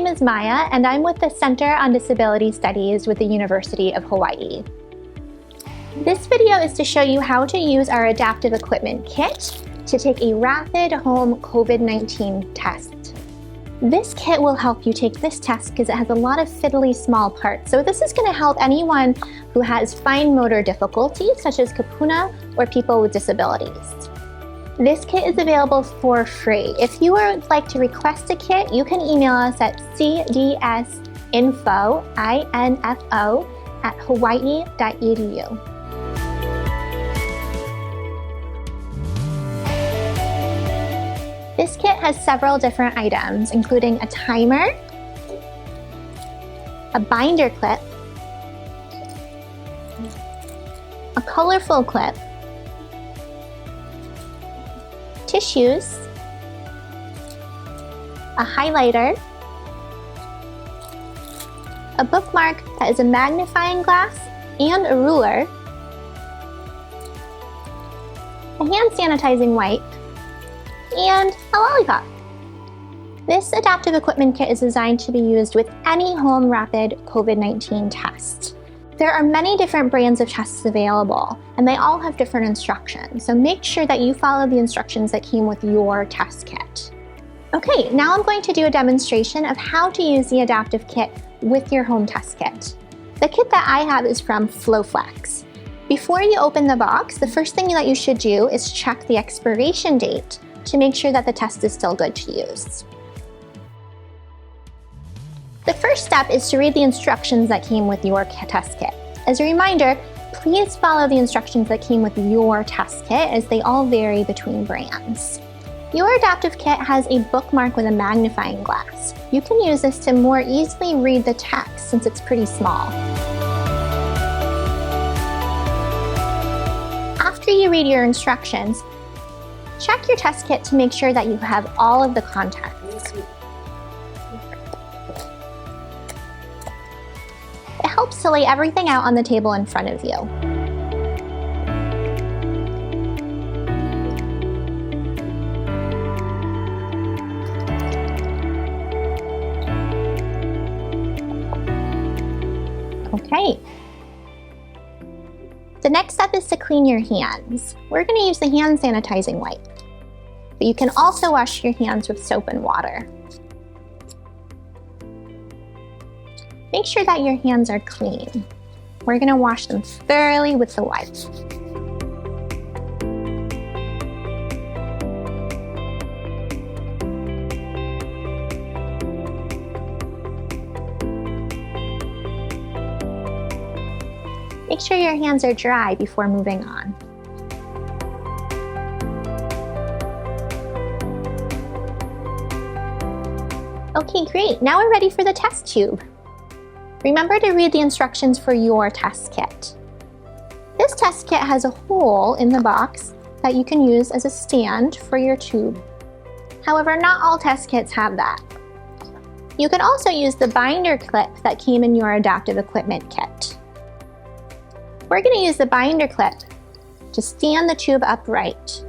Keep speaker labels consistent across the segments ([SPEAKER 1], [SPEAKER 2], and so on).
[SPEAKER 1] name is Maya, and I'm with the Center on Disability Studies with the University of Hawaii. This video is to show you how to use our adaptive equipment kit to take a rapid home COVID-19 test. This kit will help you take this test because it has a lot of fiddly small parts. So this is going to help anyone who has fine motor difficulties, such as kapuna or people with disabilities. This kit is available for free. If you would like to request a kit, you can email us at cdsinfo@hawaii.edu. This kit has several different items, including a timer, a binder clip, a colorful clip, tissues, a highlighter, a bookmark that is a magnifying glass and a ruler, a hand sanitizing wipe, and a lollipop. This adaptive equipment kit is designed to be used with any home rapid COVID-19 test. There are many different brands of tests available, and they all have different instructions, so make sure that you follow the instructions that came with your test kit. Okay, now I'm going to do a demonstration of how to use the adaptive kit with your home test kit. The kit that I have is from FlowFlex. Before you open the box, the first thing that you should do is check the expiration date to make sure that the test is still good to use. The first step is to read the instructions that came with your test kit. As a reminder, please follow the instructions that came with your test kit as they all vary between brands. Your adaptive kit has a bookmark with a magnifying glass. You can use this to more easily read the text since it's pretty small. After you read your instructions, check your test kit to make sure that you have all of the contents. It helps to lay everything out on the table in front of you. Okay. The next step is to clean your hands. We're going to use the hand sanitizing wipe, but you can also wash your hands with soap and water. Make sure that your hands are clean. We're going to wash them thoroughly with the wipe. Make sure your hands are dry before moving on. Okay, great. Now we're ready for the test tube. Remember to read the instructions for your test kit. This test kit has a hole in the box that you can use as a stand for your tube. However, not all test kits have that. You can also use the binder clip that came in your adaptive equipment kit. We're going to use the binder clip to stand the tube upright.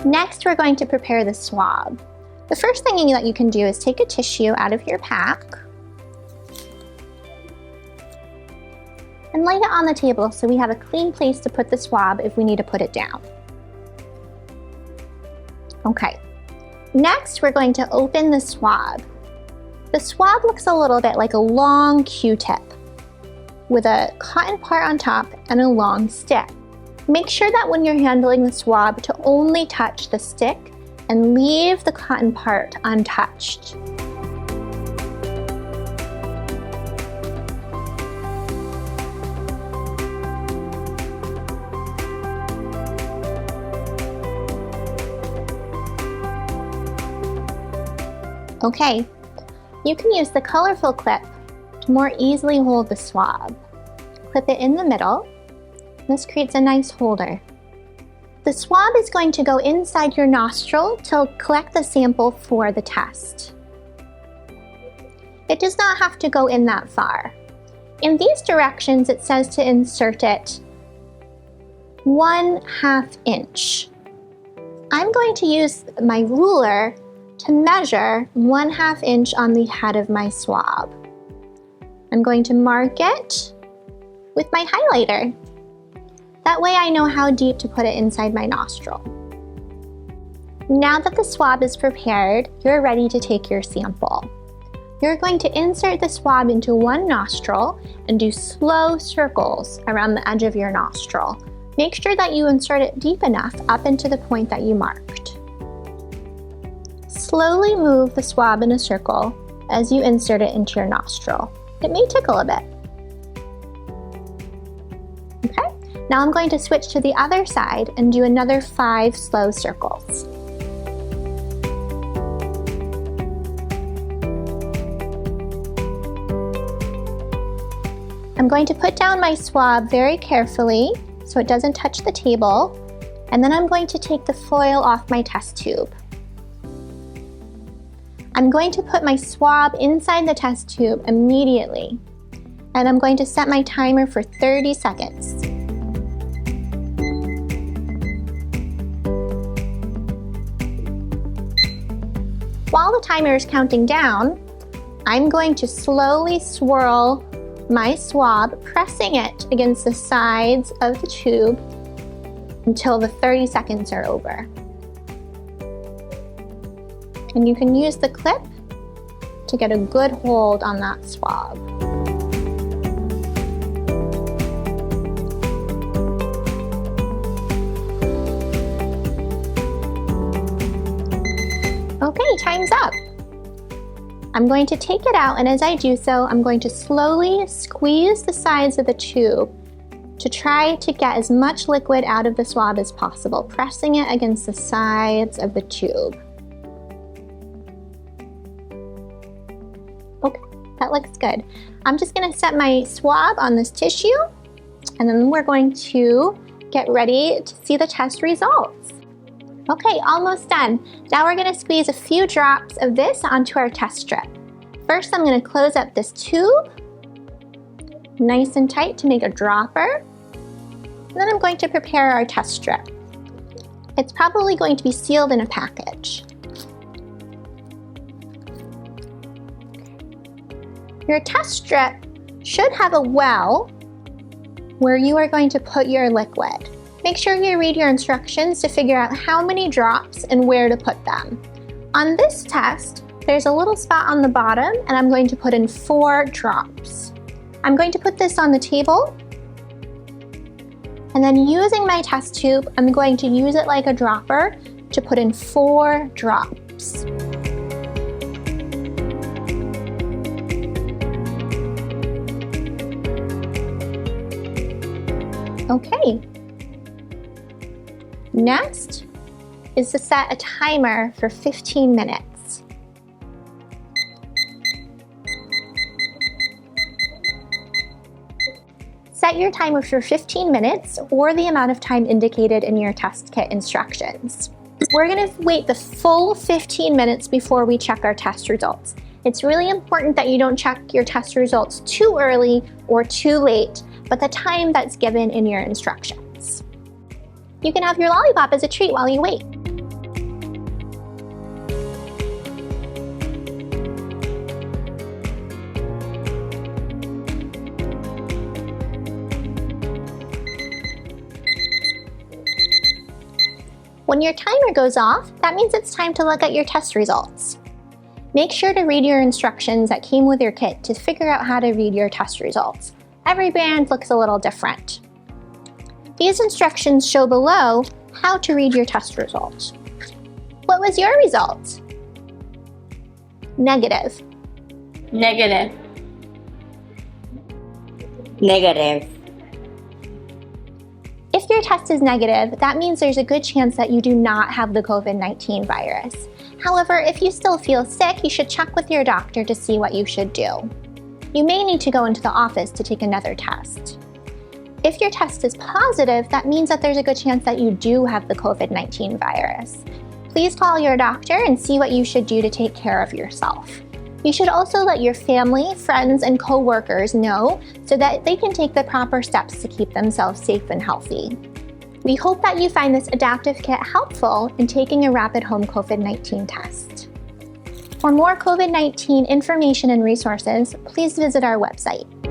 [SPEAKER 1] Next, we're going to prepare the swab. The first thing that you can do is take a tissue out of your pack and lay it on the table so we have a clean place to put the swab if we need to put it down. Okay. Next, we're going to open the swab. The swab looks a little bit like a long Q-tip with a cotton part on top and a long stick. Make sure that when you're handling the swab to only touch the stick and leave the cotton part untouched. Okay, you can use the colorful clip to more easily hold the swab. Clip it in the middle. This creates a nice holder. The swab is going to go inside your nostril to collect the sample for the test. It does not have to go in that far. In these directions, it says to insert it 1/2 inch. I'm going to use my ruler to measure 1/2 inch on the head of my swab. I'm going to mark it with my highlighter. That way I know how deep to put it inside my nostril. Now that the swab is prepared, you're ready to take your sample. You're going to insert the swab into one nostril and do slow circles around the edge of your nostril. Make sure that you insert it deep enough up into the point that you marked. Slowly move the swab in a circle as you insert it into your nostril. It may tickle a bit. Okay, now I'm going to switch to the other side and do another 5 slow circles. I'm going to put down my swab very carefully so it doesn't touch the table, and then I'm going to take the foil off my test tube. I'm going to put my swab inside the test tube immediately, and I'm going to set my timer for 30 seconds. While the timer is counting down, I'm going to slowly swirl my swab, pressing it against the sides of the tube until the 30 seconds are over. And you can use the clip to get a good hold on that swab. Okay, time's up. I'm going to take it out, and as I do so, I'm going to slowly squeeze the sides of the tube to try to get as much liquid out of the swab as possible, pressing it against the sides of the tube. Okay, that looks good. I'm just going to set my swab on this tissue, and then we're going to get ready to see the test results. Okay, almost done. Now we're going to squeeze a few drops of this onto our test strip. First, I'm going to close up this tube nice and tight to make a dropper. And then I'm going to prepare our test strip. It's probably going to be sealed in a package. Your test strip should have a well where you are going to put your liquid. Make sure you read your instructions to figure out how many drops and where to put them. On this test, there's a little spot on the bottom, and I'm going to put in 4 drops. I'm going to put this on the table, and then using my test tube, I'm going to use it like a dropper to put in 4 drops. Okay. Next is to set a timer for 15 minutes. Set your timer for 15 minutes or the amount of time indicated in your test kit instructions. We're going to wait the full 15 minutes before we check our test results. It's really important that you don't check your test results too early or too late, but the time that's given in your instructions. You can have your lollipop as a treat while you wait. When your timer goes off, that means it's time to look at your test results. Make sure to read your instructions that came with your kit to figure out how to read your test results. Every brand looks a little different. These instructions show below how to read your test results. What was your result? Negative.
[SPEAKER 2] Negative. Negative.
[SPEAKER 1] If your test is negative, that means there's a good chance that you do not have the COVID-19 virus. However, if you still feel sick, you should check with your doctor to see what you should do. You may need to go into the office to take another test. If your test is positive, that means that there's a good chance that you do have the COVID-19 virus. Please call your doctor and see what you should do to take care of yourself. You should also let your family, friends, and coworkers know so that they can take the proper steps to keep themselves safe and healthy. We hope that you find this adaptive kit helpful in taking a rapid home COVID-19 test. For more COVID-19 information and resources, please visit our website.